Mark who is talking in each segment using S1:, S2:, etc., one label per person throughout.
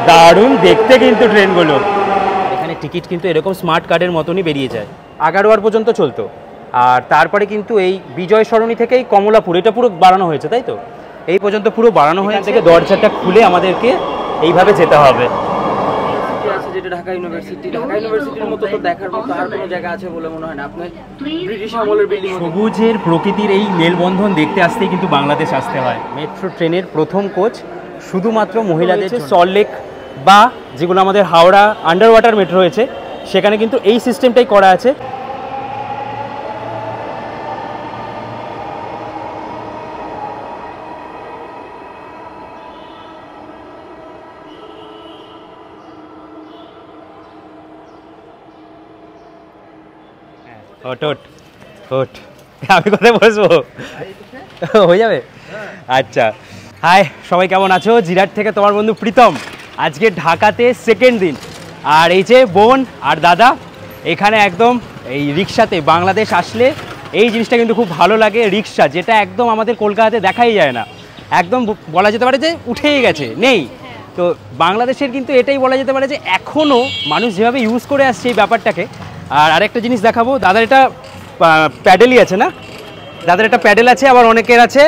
S1: দারুণ দেখতে কিন্তু ট্রেনগুলো। এখানে টিকিট কিন্তু এরকম স্মার্ট কার্ডের মতনই বেরিয়ে যায়। এগারোয়ার পর্যন্ত চলতো, আর তারপরে কিন্তু এই বিজয় সরণি থেকেই কমলাপুর এটা পুরো বাড়ানো হয়েছে, তাই তো? এই পর্যন্ত পুরো বাড়ানো হয়ে থেকে দরজাটা খুলে আমাদেরকে এইভাবে যেতে হবে। যেটা ঢাকা ইউনিভার্সিটির মতো তো দেখার মতো আর কোনো জায়গা আছে বলে মনে হয় না। আপনার ব্রিটিশ আমলের বিল্ডিং, সবুজের প্রকৃতির এই মেলবন্ধন দেখতে আসতেই কিন্তু বাংলাদেশ আসতে হয়। মেট্রো ট্রেনের প্রথম কোচ শুধুমাত্র মহিলাদের। সল্টলেক বা যেগুলো আমাদের হাওড়া আন্ডার ওয়াটার মেট্রো হয়েছে সেখানে কিন্তু এই সিস্টেমটাই করা আছে। আমি কোথায় বসবো? হয়ে যাবে। আচ্ছা, হাই সবাই, কেমন আছো? জিরাট থেকে তোমার বন্ধু প্রীতম। আজকে ঢাকাতে সেকেন্ড দিন, আর এই যে বোন আর দাদা এখানে একদম এই রিক্সাতে। বাংলাদেশ আসলে এই জিনিসটা কিন্তু খুব ভালো লাগে, রিক্সা যেটা একদম আমাদের কলকাতাতে দেখাই যায় না, একদম বলা যেতে পারে যে উঠেই গেছে, নেই। তো বাংলাদেশের কিন্তু এটাই বলা যেতে পারে যে এখনও মানুষ যেভাবে ইউজ করে আসছে এই ব্যাপারটাকে। আর আরেকটা জিনিস দেখাবো, দাদার এটা প্যাডেলই আছে না? দাদার একটা প্যাডেল আছে, আবার অনেকের আছে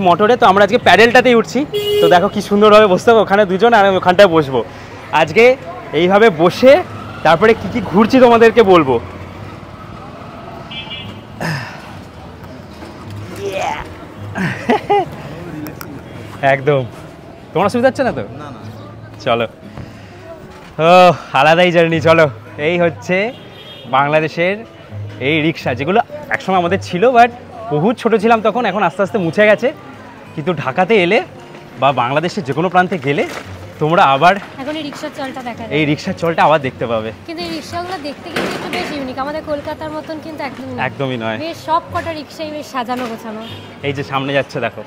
S1: মোটরে, তো আমরা আজকে প্যাডেলটাতেই উঠছি। তো দেখো কি সুন্দরভাবে বসতে হবে, ওখানে দুজন আর আমি ওখানটায় বসবো। আজকে এইভাবে বসে তারপরে কি কি ঘুরছি তোমাদেরকে বলবো। একদম তোমার অসুবিধা হচ্ছে না তো? চলো, ও আলাদাই জার্নি। চলো, এই হচ্ছে বাংলাদেশের এই রিক্সা, যেগুলো একসময় আমাদের ছিল, বাট বহুত ছোট ছিলাম তখন, এখন আস্তে আস্তে মুছে গেছে। কিন্তু ঢাকাতে এলে বা বাংলাদেশের যে কোনো প্রান্তে গেলে তোমরা আবার
S2: এখন এই রিক্সার চলটা দেখা যায়,
S1: এই রিক্সার চলটা আবার দেখতে পাবে।
S2: কিন্তু এই রিক্সাগুলো দেখতে কিন্তু একটু বেশ ইউনিক, আমাদের কলকাতার মতন কিন্তু
S1: একদমই নয়।
S2: বেশ সব কটা রিক্সাই বেশ সাজানো গোছানো।
S1: এই যে সামনে যাচ্ছে দেখো,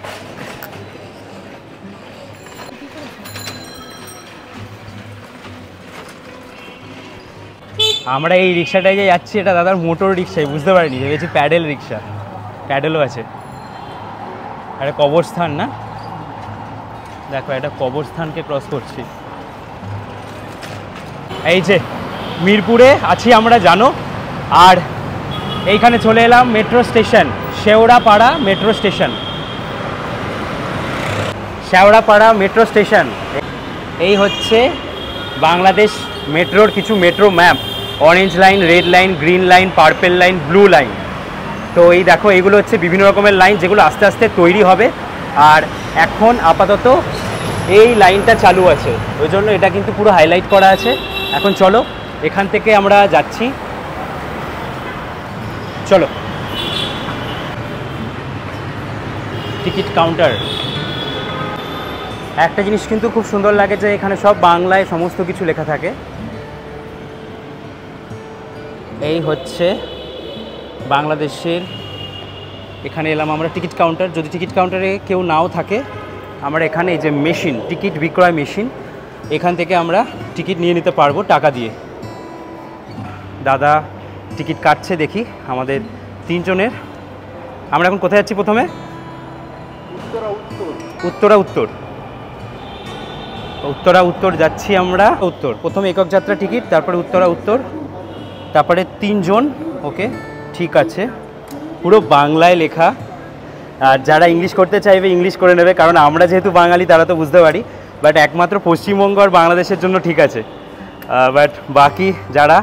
S1: আমরা এই রিক্সাটায় যে যাচ্ছি এটা দাদার মোটর রিক্সাই, বুঝতে পারিনি, ভেবেছি প্যাডেল রিক্সা। প্যাডেলও আছে। একটা কবরস্থান না, দেখো একটা কবরস্থানকে ক্রস করছি। এই যে মিরপুরে আছি আমরা, জানো। আর এইখানে চলে এলাম metro station, Shewrapara metro station. এই হচ্ছে বাংলাদেশ মেট্রোর কিছু metro map. Orange line, red line, green line, purple line, blue line. তো এই দেখো, এইগুলো হচ্ছে বিভিন্ন রকমের লাইন যেগুলো আস্তে আস্তে তৈরি হবে। আর এখন আপাতত এই লাইনটা চালু আছে, ওই জন্য এটা কিন্তু পুরো হাইলাইট করা আছে। এখন চলো, এখান থেকে আমরা যাচ্ছি। চলো, টিকিট কাউন্টার। একটা জিনিস কিন্তু খুব সুন্দর লাগে যে এখানে সব বাংলায় সমস্ত কিছু লেখা থাকে। এই হচ্ছে বাংলাদেশের, এখানে এলাম আমরা টিকিট কাউন্টার। যদি টিকিট কাউন্টারে কেউ নাও থাকে, আমরা এখানে এই যে মেশিন, টিকিট বিক্রয় মেশিন, এখান থেকে আমরা টিকিট নিয়ে নিতে পারবো টাকা দিয়ে। দাদা টিকিট কাটছে, দেখি আমাদের তিনজনের। আমরা এখন কোথায় যাচ্ছি? প্রথমে উত্তরা উত্তর যাচ্ছি আমরা। উত্তর প্রথমে একক যাত্রা টিকিট, তারপরে উত্তর, তারপরে তিনজন। ওকে, ঠিক আছে, পুরো বাংলায় লেখা। আর যারা ইংলিশ করতে চাইবে ইংলিশ করে নেবে, কারণ আমরা যেহেতু বাঙালি তারা তো বুঝতে পারি। বাট একমাত্র পশ্চিমবঙ্গ আর বাংলাদেশের জন্য ঠিক আছে, বাট বাকি যারা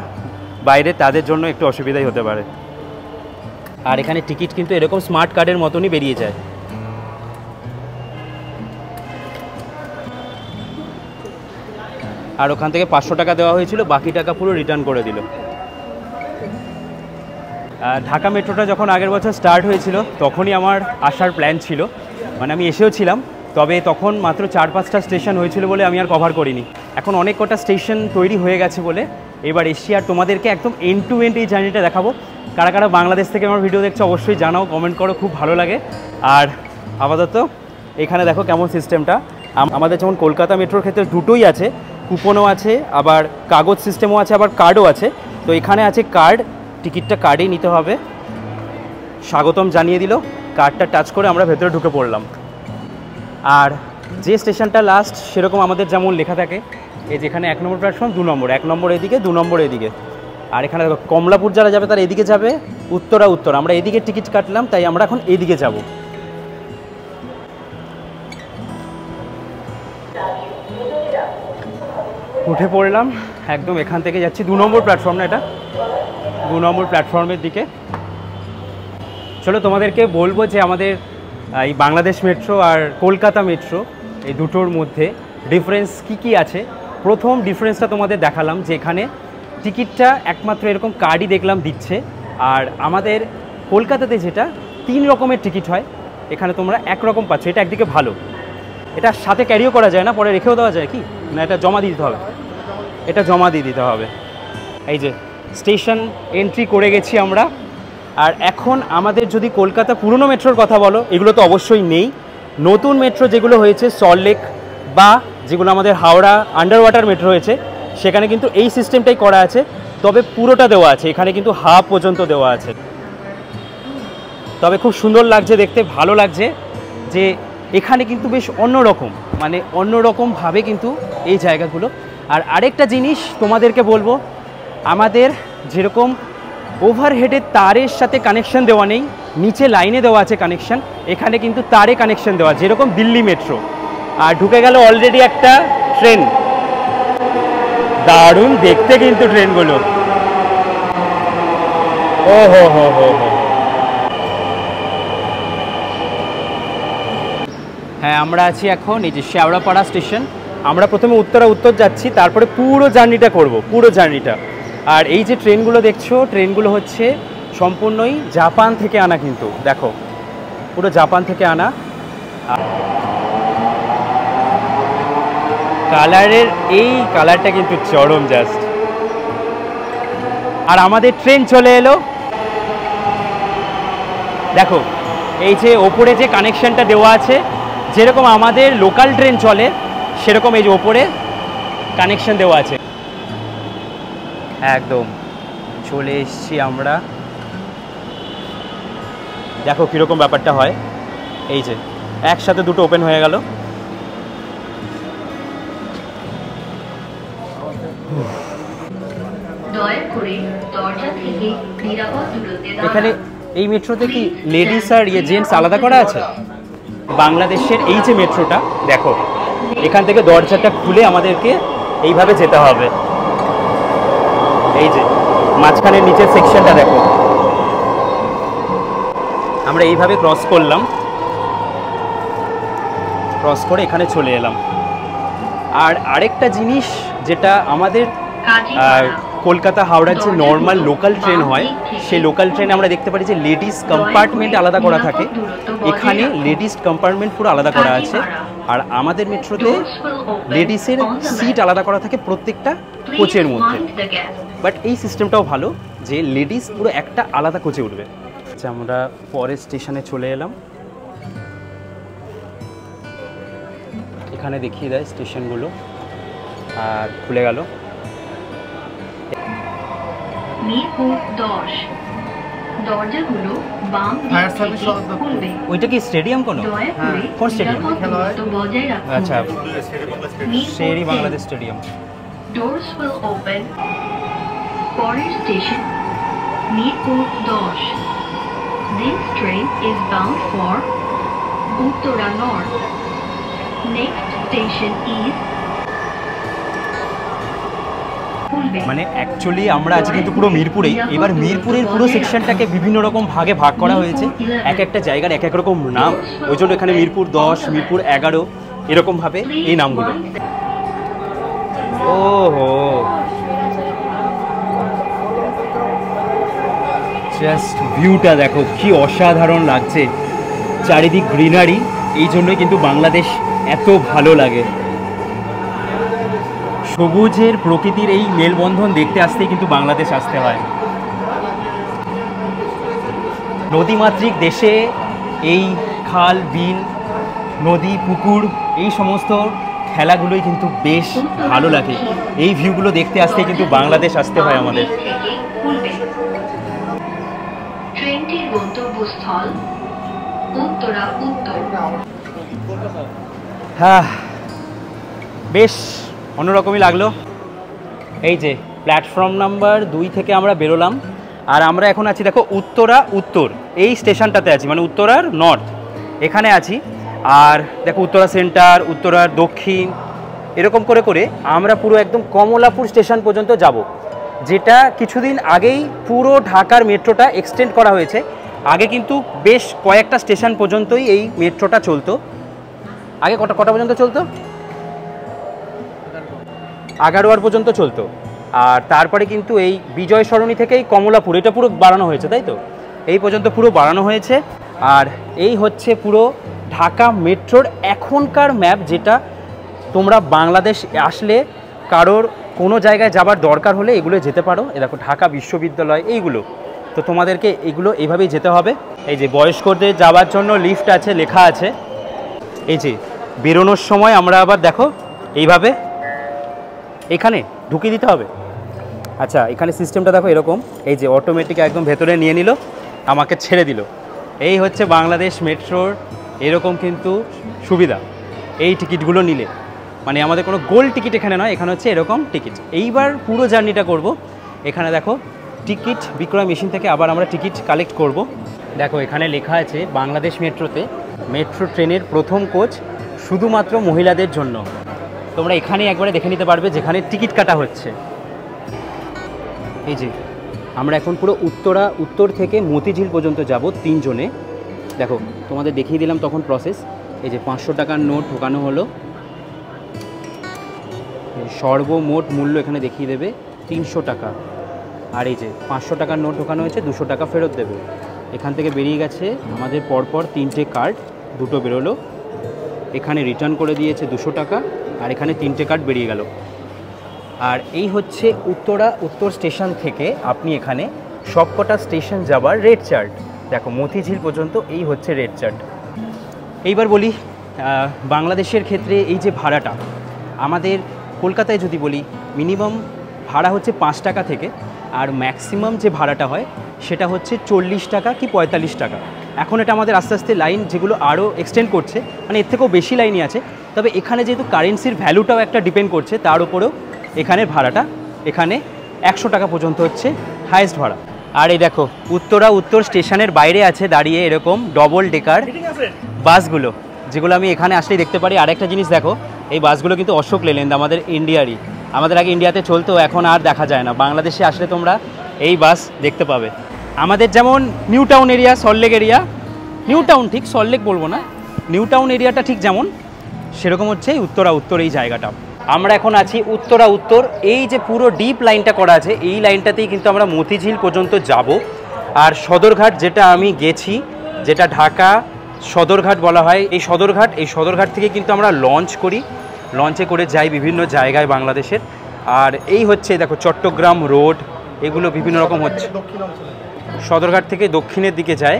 S1: বাইরে তাদের জন্য একটু অসুবিধাই হতে পারে। আর এখানে টিকিট কিন্তু এরকম স্মার্ট কার্ডের মতনই বেরিয়ে যায়। আর ওখান থেকে 500 টাকা দেওয়া হয়েছিল, বাকি টাকা পুরো রিটার্ন করে দিল। ঢাকা মেট্রোটা যখন আগের বছর স্টার্ট হয়েছিল তখনই আমার আসার প্ল্যান ছিল, মানে আমি এসেও ছিলাম, তবে তখন মাত্র 4-5টা স্টেশন হয়েছিল বলে আমি আর কভার করিনি। এখন অনেক কটা স্টেশন তৈরি হয়ে গেছে বলে এবার এসছি, আর তোমাদেরকে একদম এন্ড টু এন্ড এই জার্নিটা দেখাবো। কারা কারা বাংলাদেশ থেকে আমার ভিডিও দেখছো অবশ্যই জানাও, কমেন্ট করো, খুব ভালো লাগে। আর আপাতত এখানে দেখো কেমন সিস্টেমটা। আমাদের যেমন কলকাতা মেট্রোর ক্ষেত্রে দুটোই আছে, কুপনও আছে, আবার কাগজ সিস্টেমও আছে, আবার কার্ডও আছে। তো এখানে আছে কার্ড, টিকিটটা কার্ডেই নিতে হবে। স্বাগতম জানিয়ে দিল, কার্ডটা টাচ করে আমরা ভেতরে ঢুকে পড়লাম। আর যে স্টেশনটা লাস্ট সেরকম আমাদের যেমন লেখা থাকে, এই যেখানে 1 নম্বর প্ল্যাটফর্ম, 2 নম্বর, 1 নম্বর এদিকে, 2 নম্বর এদিকে। আর এখানে কমলাপুর যারা যাবে তারা এদিকে যাবে, উত্তরা উত্তর। আমরা এদিকে টিকিট কাটলাম, তাই আমরা এখন এদিকে যাব। উঠে পড়লাম, একদম এখান থেকে যাচ্ছি 2 নম্বর প্ল্যাটফর্ম, না এটা 2 নম্বর প্ল্যাটফর্মের দিকে। চলো তোমাদেরকে বলবো যে আমাদের এই বাংলাদেশ মেট্রো আর কলকাতা মেট্রো এই দুটোর মধ্যে ডিফারেন্স কি আছে। প্রথম ডিফারেন্সটা তোমাদের দেখালাম যে এখানে টিকিটটা একমাত্র এরকম কার্ডই দেখলাম দিচ্ছে, আর আমাদের কলকাতাতে যেটা 3 রকমের টিকিট হয়, এখানে তোমরা 1 রকম পাচ্ছ। এটা একদিকে ভালো, এটা সাথে ক্যারিও করা যায় না, পরে রেখেও দেওয়া যায় কি না, এটা জমা দিয়ে দিতে হবে, এটা জমা দিয়ে দিতে হবে। এই যে স্টেশন এন্ট্রি করে গেছি আমরা। আর এখন আমাদের যদি কলকাতা পুরনো মেট্রোর কথা বলো, এগুলো তো অবশ্যই নেই। নতুন মেট্রো যেগুলো হয়েছে সল্টলেক বা যেগুলো আমাদের হাওড়া আন্ডার ওয়াটার মেট্রো হয়েছে, সেখানে কিন্তু এই সিস্টেমটাই করা আছে, তবে পুরোটা দেওয়া আছে, এখানে কিন্তু হাফ পর্যন্ত দেওয়া আছে। তবে খুব সুন্দর লাগছে দেখতে, ভালো লাগছে যে এখানে কিন্তু বেশ অন্যরকম, মানে অন্যরকমভাবে কিন্তু এই জায়গাগুলো। আর আরেকটা জিনিস তোমাদেরকে বলবো, আমাদের যেরকম ওভারহেডের তারের সাথে কানেকশন দেওয়া নেই, নিচে লাইনে দেওয়া আছে কানেকশন, এখানে কিন্তু তারে কানেকশন দেওয়া, যেরকম দিল্লি মেট্রো। আর ঢুকে গেল অলরেডি একটা ট্রেন, দারুণ দেখতে কিন্তু ট্রেনগুলো। ও হো হো হো হো। হ্যাঁ, আমরা আছি এখন এই যে শেওড়াপাড়া স্টেশন। আমরা প্রথমে উত্তরা উত্তর যাচ্ছি, তারপরে পুরো জার্নিটা করব, পুরো জার্নিটা। আর এই যে ট্রেনগুলো দেখছো, ট্রেনগুলো হচ্ছে সম্পূর্ণই জাপান থেকে আনা, কিন্তু দেখো পুরো জাপান থেকে আনা। কালারের এই কালারটা কিন্তু চরম জাস্ট। আর আমাদের ট্রেন চলে এলো, দেখো এই যে ওপরে যে কানেকশনটা দেওয়া আছে, যেরকম আমাদের লোকাল ট্রেন চলে সেরকম এই যে ওপরে কানেকশন দেওয়া আছে। একদম চলে এসছি আমরা, দেখো কীরকম ব্যাপারটা হয়। এই যে একসাথে দুটো ওপেন হয়ে গেল। এখানে এই মেট্রোতে কি লেডিস আর জেন্টস আলাদা করা আছে? বাংলাদেশের এই যে মেট্রোটা দেখো, এখান থেকে দরজাটা খুলে আমাদেরকে এইভাবে যেতে হবে। এই যে মাঝখানের নিচের সেকশনটা দেখো, আমরা এইভাবে ক্রস করলাম, ক্রস করে এখানে চলে এলাম। আর আরেকটা জিনিস যেটা আমাদের কলকাতা হাওড়ার যে নর্মাল লোকাল ট্রেন হয়, সেই লোকাল ট্রেনে আমরা দেখতে পারি যে লেডিস কম্পার্টমেন্ট আলাদা করা থাকে, এখানে লেডিস কম্পার্টমেন্ট পুরো আলাদা করা আছে। আর আমাদের মেট্রোতে লেডিসের সিট আলাদা করা থাকে প্রত্যেকটা কোচের মধ্যে। বাট এই সিস্টেমটাও ভালো যে লেডিস পুরো একটা আলাদা কোচে উঠবে। আচ্ছা, আমরা পরের স্টেশনে চলে এলাম। এখানে দেখিয়ে দেয় স্টেশনগুলো, আর খুলে গেল।
S3: মিরপুর 10 দরজাগুলো বাম দিক থেকে খুলবে।
S1: ওইটা কি স্টেডিয়াম কোনো? কোন স্টেডিয়াম? আচ্ছা, শেরি Bangladesh stadium.
S3: Doors will open. পরের station Mirpur 10। This train is bound for Uttara North. Next station is
S1: মানে অ্যাকচুয়ালি আমরা আজ কিন্তু পুরো মিরপুরেই। এবার মিরপুরের পুরো সেকশনটাকে বিভিন্ন রকম ভাগে ভাগ করা হয়েছে, এক একটা জায়গার এক এক রকম নাম, ওই জন্য এখানে মিরপুর 10, মিরপুর 11 এরকমভাবে এই নামগুলো। ও হো, জাস্ট ভিউটা দেখো কি অসাধারণ লাগছে, চারিদিক গ্রিনারি। এই জন্যই কিন্তু বাংলাদেশ এত ভালো লাগে। সবুজের প্রকৃতির এই মেলবন্ধন দেখতে আসতেই কিন্তু বাংলাদেশ আসতে হয়। নদীমাতৃক দেশে এই খাল বিল, নদী পুকুর, এই সমস্ত খেলাগুলোই কিন্তু বেশ ভালো লাগে। এই ভিউগুলো দেখতে আসতেই কিন্তু বাংলাদেশ আসতে হয় আমাদের।
S3: ট্রেনটির গন্তব্যস্থল উত্তরা উত্তর।
S1: হ্যাঁ, বেশ অন্যরকমই লাগলো। এই যে প্ল্যাটফর্ম নাম্বার 2 থেকে আমরা বেরোলাম, আর আমরা এখন আছি দেখো উত্তরা উত্তর, এই স্টেশনটাতে আছি, মানে উত্তরার নর্থ এখানে আছি। আর দেখো উত্তরা সেন্টার, উত্তরার দক্ষিণ, এরকম করে করে আমরা পুরো একদম কমলাপুর স্টেশন পর্যন্ত যাব, যেটা কিছুদিন আগেই পুরো ঢাকার মেট্রোটা এক্সটেন্ড করা হয়েছে। আগে কিন্তু বেশ কয়েকটা স্টেশন পর্যন্তই এই মেট্রোটা চলতো। আগে কটা পর্যন্ত চলতো? 11 পর্যন্ত চলতো। আর তারপরে কিন্তু এই বিজয় সরণি থেকেই কমলাপুর এটা পুরো বাড়ানো হয়েছে, তাই তো? এই পর্যন্ত পুরো বাড়ানো হয়েছে। আর এই হচ্ছে পুরো ঢাকা মেট্রোর এখনকার ম্যাপ, যেটা তোমরা বাংলাদেশ আসলে কারোর কোনো জায়গায় যাবার দরকার হলে এগুলো যেতে পারো। এ দেখো ঢাকা বিশ্ববিদ্যালয়, এইগুলো তো তোমাদেরকে এগুলো এইভাবেই যেতে হবে। এই যে বয়স্কদের যাওয়ার জন্য লিফট আছে, লেখা আছে। এই যে বেরোনোর সময় আমরা আবার দেখো এইভাবে এখানে ঢুকিয়ে দিতে হবে। আচ্ছা, এখানে সিস্টেমটা দেখো এরকম, এই যে অটোমেটিক একদম ভেতরে নিয়ে নিল, আমাকে ছেড়ে দিল। এই হচ্ছে বাংলাদেশ মেট্রোর এরকম কিন্তু সুবিধা এই টিকিটগুলো নিলে। মানে আমাদের কোনো গোল্ড টিকিট এখানে নয়, এখানে হচ্ছে এরকম টিকিট। এইবার পুরো জার্নিটা করব। এখানে দেখো টিকিট বিক্রয় মেশিন থেকে আবার আমরা টিকিট কালেক্ট করব। দেখো এখানে লেখা আছে বাংলাদেশ মেট্রোতে মেট্রো ট্রেনের প্রথম কোচ শুধুমাত্র মহিলাদের জন্য। তোমরা এখানে একবারে দেখে নিতে পারবে যেখানে টিকিট কাটা হচ্ছে। এই যে আমরা এখন পুরো উত্তরা উত্তর থেকে মতিঝিল পর্যন্ত যাব 3 জনে। দেখো তোমাদের দেখিয়ে দিলাম তখন প্রসেস। এই যে 500 টাকার নোট ঢোকানো হলো, সর্বমোট মূল্য এখানে দেখিয়ে দেবে 300 টাকা। আর এই যে 500 টাকার নোট ঢোকানো হয়েছে, 200 টাকা ফেরত দেবে। এখান থেকে বেরিয়ে গেছে আমাদের পরপর 3টে কার্ড, 2টো বেরোলো, এখানে রিটার্ন করে দিয়েছে 200 টাকা, আর এখানে 3টে কার্ড বেরিয়ে গেল। আর এই হচ্ছে উত্তরা উত্তর স্টেশন থেকে আপনি এখানে সবকটা স্টেশন যাবার রেট চার্ট। দেখো মতিঝিল পর্যন্ত এই হচ্ছে রেট চার্ট। এইবার বলি বাংলাদেশের ক্ষেত্রে এই যে ভাড়াটা, আমাদের কলকাতায় যদি বলি মিনিমাম ভাড়া হচ্ছে 5 টাকা থেকে, আর ম্যাক্সিমাম যে ভাড়াটা হয় সেটা হচ্ছে 40 টাকা কি 45 টাকা। এখন এটা আমাদের আস্তে আস্তে লাইন যেগুলো আরও এক্সটেন্ড করছে, মানে এর থেকেও বেশি লাইনই আছে। তবে এখানে যেহেতু কারেন্সির ভ্যালুটাও একটা ডিপেন্ড করছে, তার উপরেও এখানে ভাড়াটা এখানে 100 টাকা পর্যন্ত হচ্ছে হাইয়েস্ট ভাড়া। আর এই দেখো উত্তরা উত্তর স্টেশনের বাইরে আছে দাঁড়িয়ে এরকম ডবল ডেকার বাসগুলো, যেগুলো আমি এখানে আসলেই দেখতে পারি। আরেকটা জিনিস দেখো, এই বাসগুলো কিন্তু অশোক লেল্যান্ড, আমাদের ইন্ডিয়ারই। আমাদের আগে ইন্ডিয়াতে চলতো, এখন আর দেখা যায় না। বাংলাদেশে আসলে তোমরা এই বাস দেখতে পাবে। আমাদের যেমন new town area, Salt Lake area, new town ঠিক সল্টলেক বলবো না, নিউ টাউন এরিয়াটা ঠিক যেমন, সেরকম হচ্ছে এই উত্তরা উত্তর এই জায়গাটা। আমরা এখন আছি উত্তরা উত্তর। এই যে পুরো ডিপ লাইনটা করা আছে, এই লাইনটাতেই কিন্তু আমরা মতিঝিল পর্যন্ত যাব। আর সদরঘাট যেটা আমি গেছি, যেটা ঢাকা সদরঘাট বলা হয়, এই সদরঘাট থেকে কিন্তু আমরা লঞ্চ করি, লঞ্চে করে যাই বিভিন্ন জায়গায় বাংলাদেশের। আর এই হচ্ছে দেখো চট্টগ্রাম রোড, এগুলো বিভিন্ন রকম হচ্ছে। সদরঘাট থেকে দক্ষিণের দিকে যায়,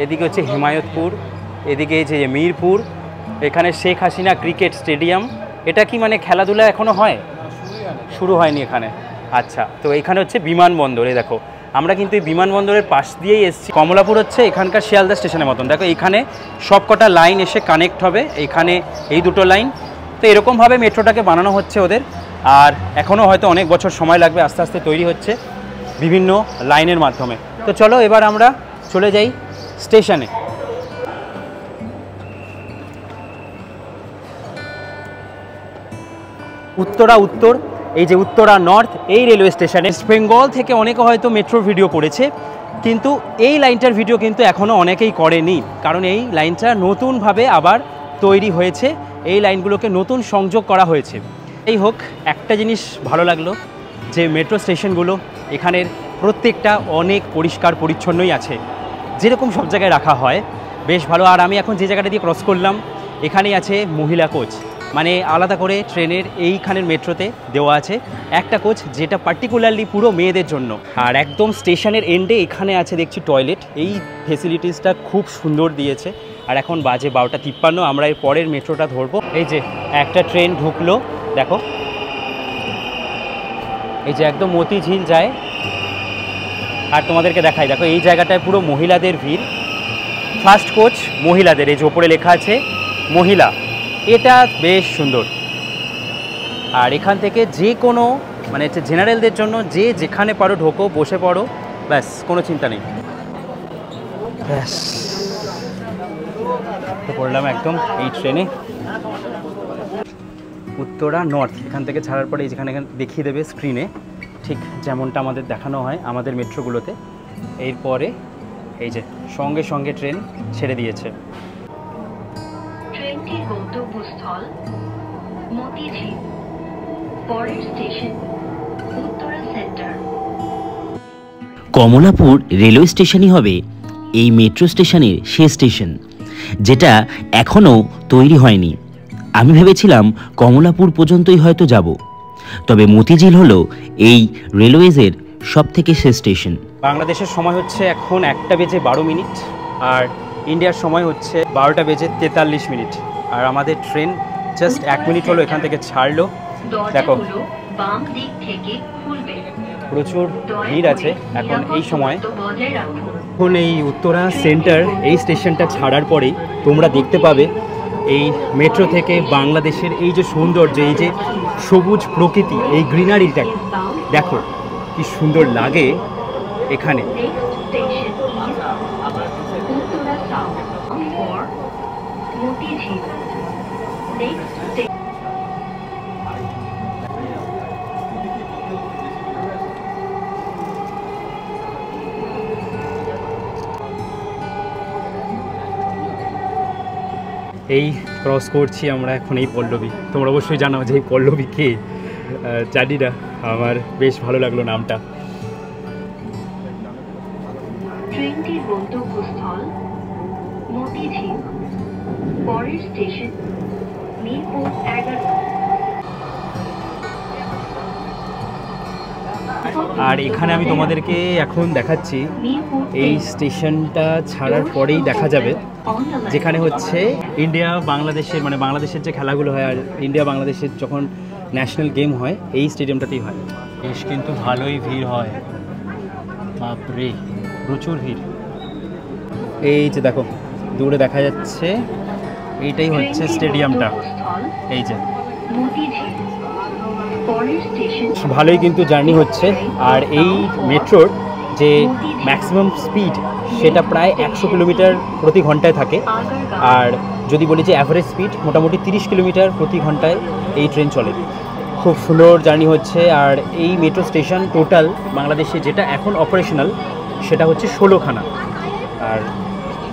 S1: এদিকে হচ্ছে হিমায়তপুর, এদিকে এই যে মিরপুর, এখানে শেখ হাসিনা ক্রিকেট স্টেডিয়াম। এটা কি মানে খেলাধুলা এখনও হয়? শুরু হয়নি এখানে। আচ্ছা, তো এখানে হচ্ছে বিমানবন্দর। এই দেখো আমরা কিন্তু এই বিমানবন্দরের পাশ দিয়েই এসেছি। কমলাপুর হচ্ছে এখানকার শিয়ালদা স্টেশনের মতন। দেখো এইখানে সবকটা লাইন এসে কানেক্ট হবে, এইখানে এই দুটো লাইন। তো এরকমভাবে মেট্রোটাকে বানানো হচ্ছে ওদের। আর এখনও হয়তো অনেক বছর সময় লাগবে, আস্তে আস্তে তৈরি হচ্ছে বিভিন্ন লাইনের মাধ্যমে। তো চলো এবার আমরা চলে যাই স্টেশনে। উত্তরা উত্তর, এই যে উত্তরা নর্থ, এই রেলওয়ে স্টেশনে ওয়েস্ট বেঙ্গল থেকে অনেকে হয়তো মেট্রোর ভিডিও করেছে, কিন্তু এই লাইনটার ভিডিও কিন্তু এখনও অনেকেই করেনি, কারণ এই লাইনটা নতুনভাবে আবার তৈরি হয়েছে, এই লাইনগুলোকে নতুন সংযোগ করা হয়েছে। এই হোক, একটা জিনিস ভালো লাগলো যে মেট্রো স্টেশনগুলো এখানের প্রত্যেকটা অনেক পরিষ্কার পরিচ্ছন্নই আছে, যেরকম সব জায়গায় রাখা হয়, বেশ ভালো। আর আমি এখন যে জায়গাটা দিয়ে ক্রস করলাম, এখানেই আছে মহিলা কোচ, মানে আলাদা করে ট্রেনের এইখানের মেট্রোতে দেওয়া আছে একটা কোচ, যেটা পার্টিকুলারলি পুরো মেয়েদের জন্য। আর একদম স্টেশনের এন্ডে এখানে আছে দেখছি টয়লেট। এই ফেসিলিটিসটা খুব সুন্দর দিয়েছে। আর এখন বাজে 12:53, আমরা এর পরের মেট্রোটা ধরবো। এই যে একটা ট্রেন ঢুকলো, দেখো এই যে একদম মতিঝিল যায়। আর তোমাদেরকে দেখাই, দেখো এই জায়গাটায় পুরো মহিলাদের ভিড়। ফার্স্ট কোচ মহিলাদের, এই যে ওপরে লেখা আছে মহিলা, এটা বেশ সুন্দর। আর এখান থেকে যে কোনো মানে হচ্ছে জেনারেলদের জন্য যে যেখানে পারো ঢোকো, বসে পড়ো, ব্যাস কোনো চিন্তা নেই। ব্যাস তো পড়লাম একদম এই ট্রেনে। উত্তরা নর্থ এখান থেকে ছাড়ার পরে যেখানে দেখিয়ে দেবে স্ক্রিনে, ঠিক যেমনটা আমাদের দেখানো হয় আমাদের মেট্রোগুলোতে। এরপরে এই যে সঙ্গে সঙ্গে ট্রেন ছেড়ে দিয়েছে।
S3: ট্রেনটির গন্তব্যস্থল মতিঝিল, পরের station Uttara centre.
S4: Kamalapur railway স্টেশনই হবে এই মেট্রো স্টেশনের শেষ স্টেশন, যেটা এখনও তৈরি হয়নি। আমি ভেবেছিলাম কমলাপুর পর্যন্তই হয়তো যাব, তবে মতিঝিল হলো এই রেলওয়েজের সব থেকে শেষ স্টেশন।
S1: বাংলাদেশের সময় হচ্ছে এখন 1:12 আর ইন্ডিয়ার সময় হচ্ছে 12:43। আর আমাদের ট্রেন জাস্ট 1 মিনিট হলো এখান থেকে ছাড়লো। দেখো
S3: দরজাগুলো বাম দিক থেকে খুলবে।
S1: প্রচুর ভিড় আছে এখন এই সময়।
S3: বজায় রাখুন।
S1: এখন এই উত্তরা সেন্টার এই স্টেশনটা ছাড়ার পরেই তোমরা দেখতে পাবে এই মেট্রো থেকে বাংলাদেশের এই যে সৌন্দর্য, এই যে সবুজ প্রকৃতি, এই গ্রিনারিটা দেখো কি সুন্দর লাগে এখানে।
S3: Next station is Uttara South for Motijhil. Next station.
S1: এই ক্রস করছি আমরা এখন এই পল্লবী। তোমরা অবশ্যই জানো যে এই পল্লবী কে, জানি না, আমার বেশ ভালো লাগলো নামটা।
S3: ট্রেনটির গন্তব্যস্থল মতিঝিল, পরের স্টেশন মিরপুর 11।
S1: আর এখানে আমি তোমাদেরকে এখন দেখাচ্ছি এই স্টেশনটা ছাড়ার পরেই দেখা যাবে যেখানে হচ্ছে ইন্ডিয়া বাংলাদেশের মানে বাংলাদেশের যে খেলাগুলো হয় আর ইন্ডিয়া বাংলাদেশের যখন ন্যাশনাল গেম হয় এই স্টেডিয়ামটাতেই হয়। বেশ কিন্তু ভালোই ভিড় হয়, বাপরে প্রচুর ভিড়। এই যে দেখো দূরে দেখা যাচ্ছে এইটাই হচ্ছে স্টেডিয়ামটা, এই যে ভালোই কিন্তু জার্নি হচ্ছে। আর এই মেট্রোর যে ম্যাক্সিমাম স্পিড সেটা প্রায় 100 কিলোমিটার প্রতি ঘন্টায় থাকে। আর যদি বলি যে অ্যাভারেজ স্পিড মোটামুটি 30 কিলোমিটার প্রতি ঘন্টায় এই ট্রেন চলে। খুব সুন্দর জার্নি হচ্ছে। আর এই মেট্রো স্টেশন টোটাল বাংলাদেশে যেটা এখন অপারেশনাল সেটা হচ্ছে 16খানা। আর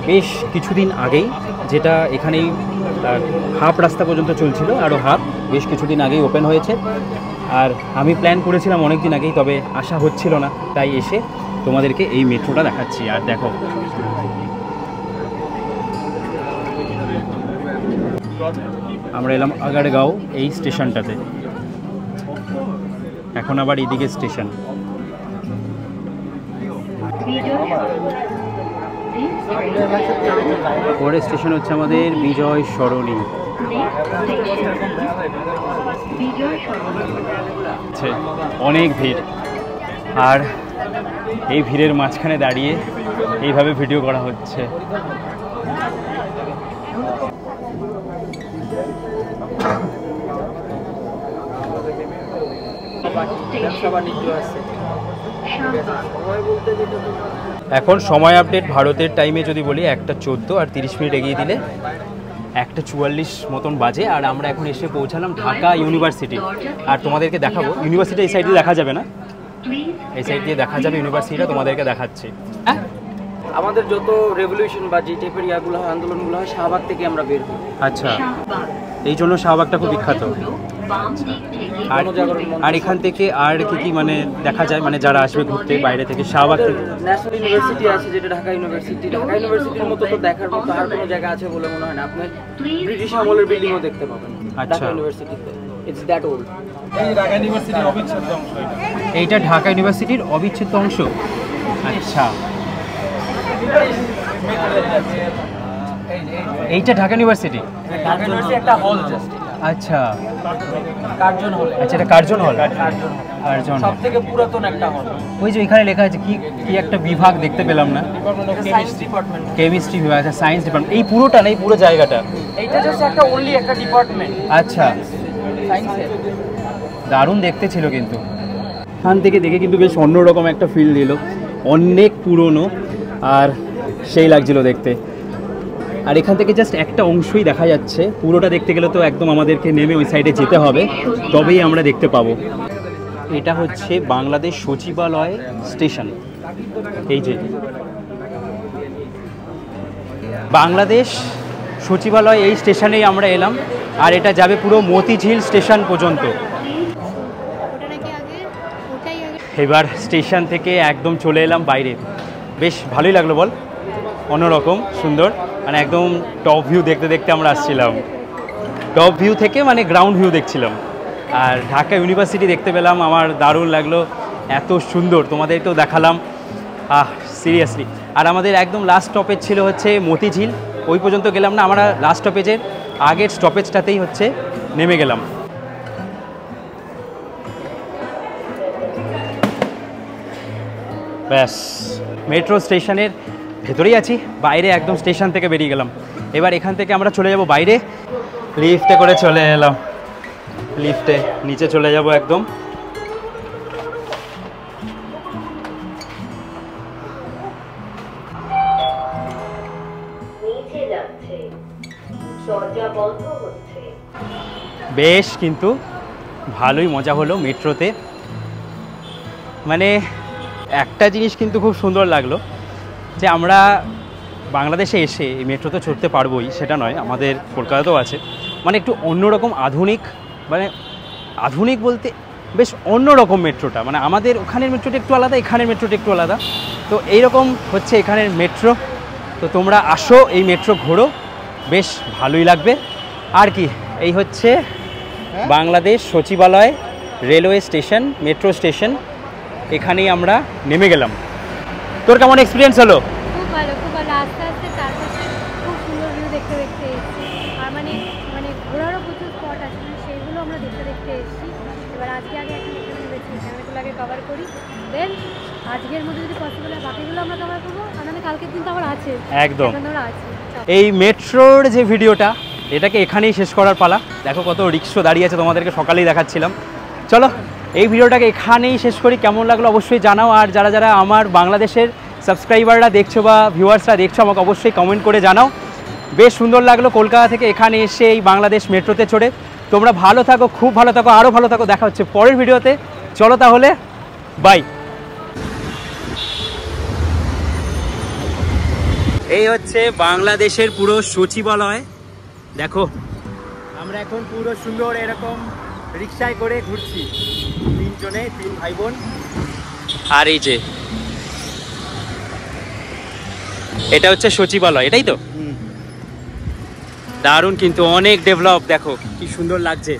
S1: বেশ কিছুদিন আগেই যেটা এখানেই হাফ রাস্তা পর্যন্ত চলছিল, আরও হাফ বেশ কিছুদিন আগেই ওপেন হয়েছে। আর আমি প্ল্যান করেছিলাম অনেক দিন আগেই, তবে আসা হচ্ছিল না, তাই এসে তোমাদেরকে এই মেট্রোটা দেখাচ্ছি। আর দেখো আমরা এলাম আগারগাঁও এই স্টেশনটাতে, এখন আবার এদিকে স্টেশন। পরের স্টেশন হচ্ছে আমাদের বিজয় সরণি। অনেক ভিড়, আর এই ভিড়ের মাঝখানে দাঁড়িয়ে এইভাবে ভিডিও করা হচ্ছে। এখন সময় আপডেট ভারতের টাইমে যদি বলি 1:14 আর 30 মিনিট এগিয়ে দিলে 1:44 মতন বাজে। আর আমরা এখন এসে পৌঁছালাম ঢাকা ইউনিভার্সিটি। আর তোমাদেরকে দেখাবো ইউনিভার্সিটি এই সাইড দিয়ে দেখা যাবে না, এই সাইড দিয়ে দেখা যাবে ইউনিভার্সিটিটা, তোমাদেরকে দেখাচ্ছি।
S5: আমাদের যত রেভলিউশন বা যে টাইপের ইয়াগুলো হয় আন্দোলনগুলো হয় শাহবাগ থেকে আমরা বের হই।
S1: আচ্ছা, এই জন্য শাহবাগটা খুব বিখ্যাত। আর আর এখান থেকে আর কি কি মানে দেখা যায়, মানে যারা আসবে ঘুরতে বাইরে থেকে শাহবাগ থেকে?
S5: ন্যাশনাল ইউনিভার্সিটি আছে যেটা ঢাকা ইউনিভার্সিটি। ঢাকা ইউনিভার্সিটির মতো তো দেখার মতো আর কোনো জায়গা আছে বলে মনে হয় না। আপনি ব্রিটিশ আমলের বিল্ডিংও দেখতে পাবেন ঢাকা ইউনিভার্সিটিতে। It's that old. এই ঢাকা ইউনিভার্সিটির অবিচ্ছেদ্য অংশ
S1: এইটা ঢাকা ইউনিভার্সিটির অবিচ্ছেদ্য অংশ। আচ্ছা, এইটা ঢাকা ইউনিভার্সিটি?
S5: ঢাকা ইউনিভার্সিটি একটা হল জাস্ট।
S1: আচ্ছা
S5: কার্জন হল।
S1: আচ্ছা, এটা কার্জন হল। কার্জন
S5: সব থেকে পুরাতন একটা হল।
S1: ওই যে এখানে লেখা আছে কি কি একটা বিভাগ দেখতে পেলাম না,
S5: সায়েন্স ডিপার্টমেন্ট।
S1: কেমিস্ট্রি বিভাগ, আচ্ছা সায়েন্স ডিপার্টমেন্ট। এই পুরোটা না, এই পুরো জায়গাটা?
S5: এইটা জাস্ট একটা অনলি একটা ডিপার্টমেন্ট।
S1: আচ্ছা,
S5: সায়েন্সের।
S1: দারুণ দেখতে ছিল কিন্তু। এখান থেকে দেখে কিন্তু বেশ অন্যরকম একটা ফিল দিল, অনেক পুরনো আর সেই লাগছিল দেখতে। আর এখান থেকে জাস্ট একটা অংশই দেখা যাচ্ছে, পুরোটা দেখতে গেলে তো একদম আমাদেরকে নেমে ওই সাইডে যেতে হবে, তবেই আমরা দেখতে পাবো। এটা হচ্ছে বাংলাদেশ সচিবালয় স্টেশন। এই যে বাংলাদেশ সচিবালয়, এই স্টেশনেই আমরা এলাম। আর এটা যাবে পুরো মতিঝিল স্টেশন পর্যন্ত।
S2: ওটা নাকি আগে, ওটাই আগে।
S1: এবার স্টেশন থেকে একদম চলে এলাম বাইরে। বেশ ভালোই লাগলো বল, অন্যরকম সুন্দর, মানে একদম টপ ভিউ দেখতে দেখতে আমরা আসছিলাম। টপ ভিউ থেকে মানে গ্রাউন্ড ভিউ দেখছিলাম। আর ঢাকা ইউনিভার্সিটি দেখতে পেলাম, আমার দারুণ লাগলো, এত সুন্দর, তোমাদেরকেও দেখালাম। সিরিয়াসলি। আর আমাদের একদম লাস্ট স্টপেজ ছিল হচ্ছে মতিঝিল, ওই পর্যন্ত গেলাম না, আমরা লাস্ট স্টপেজের আগের স্টপেজটাতেই হচ্ছে নেমে গেলাম। ব্যাস, মেট্রো স্টেশনের ভেতরেই আছি, বাইরে একদম স্টেশন থেকে বেরিয়ে গেলাম। এবার এখান থেকে আমরা চলে যাব বাইরে, লিফটে করে চলে এলাম। লিফটে নিচে চলে যাব একদম।
S3: নিচে যাচ্ছে, দরজা বন্ধ হচ্ছে।
S1: বেশ কিন্তু ভালোই মজা হলো মেট্রোতে। মানে একটা জিনিস কিন্তু খুব সুন্দর লাগলো, যে আমরা বাংলাদেশে এসে এই মেট্রোতে চড়তে পারবোই সেটা নয়, আমাদের কলকাতাতেও আছে, মানে একটু অন্যরকম আধুনিক, মানে আধুনিক বলতে বেশ অন্যরকম মেট্রোটা, মানে আমাদের ওখানের মেট্রোটা একটু আলাদা, এখানের মেট্রোটা একটু আলাদা। তো এইরকম হচ্ছে এখানের মেট্রো। তো তোমরা আসো, এই মেট্রো ঘোরো, বেশ ভালোই লাগবে। আর কি, এই হচ্ছে বাংলাদেশ সচিবালয় রেলওয়ে স্টেশন, মেট্রো স্টেশন। এখানেই আমরা নেমে গেলাম। তোর কেমন এক্সপিরিয়েন্স হলো?
S2: খুব ভালো, খুব ভালো। আস্তে আস্তে চারপাশে খুব সুন্দর ভিউ দেখতে দেখতে এসেছি। আর মানে মানে ঘোরারও প্রচুর স্পট আছে, মানে সেইগুলো আমরা দেখতে দেখতে এসেছি। এবার আজকে আগে এখন এখানে বেশি এখানেগুলো আগে কভার করি, দেন আজকের মধ্যে যদি পসিবল হয় বাকিগুলো আমরা কভার করবো। আর মানে কালকের দিন তো আবার আছে,
S1: একদম।
S2: এখন আমরা আছি।
S1: এই মেট্রোর যে ভিডিওটা, এটাকে এখানেই শেষ করার পালা। দেখো কত রিক্সা দাঁড়িয়ে আছে, তোমাদেরকে সকালেই দেখাচ্ছিলাম। চলো এই ভিডিওটাকে এখানেই শেষ করি। কেমন লাগলো অবশ্যই জানাও। আর যারা যারা আমার বাংলাদেশের সাবস্ক্রাইবাররা দেখছো বা ভিউয়ার্সরা দেখছো, আমাকে অবশ্যই কমেন্ট করে জানাও। বেশ সুন্দর লাগলো কলকাতা থেকে এখানে এসে এই বাংলাদেশ মেট্রোতে চড়ে। তোমরা ভালো থাকো, খুব ভালো থাকো, আরও ভালো থাকো। দেখা হচ্ছে পরের ভিডিওতে। চলো তাহলে, বাই। এই হচ্ছে বাংলাদেশের পুরো সচিবালয়। দেখো আমরা এখন পুরো সুন্দর এরকম রিক্সায় করে ঘুরছি, তিনজনে, তিন ভাই বোন। আর এই যে এটা হচ্ছে সচিবালয়, এটাই তো। দারুণ কিন্তু, অনেক ডেভেলপ, দেখো কি সুন্দর লাগছে।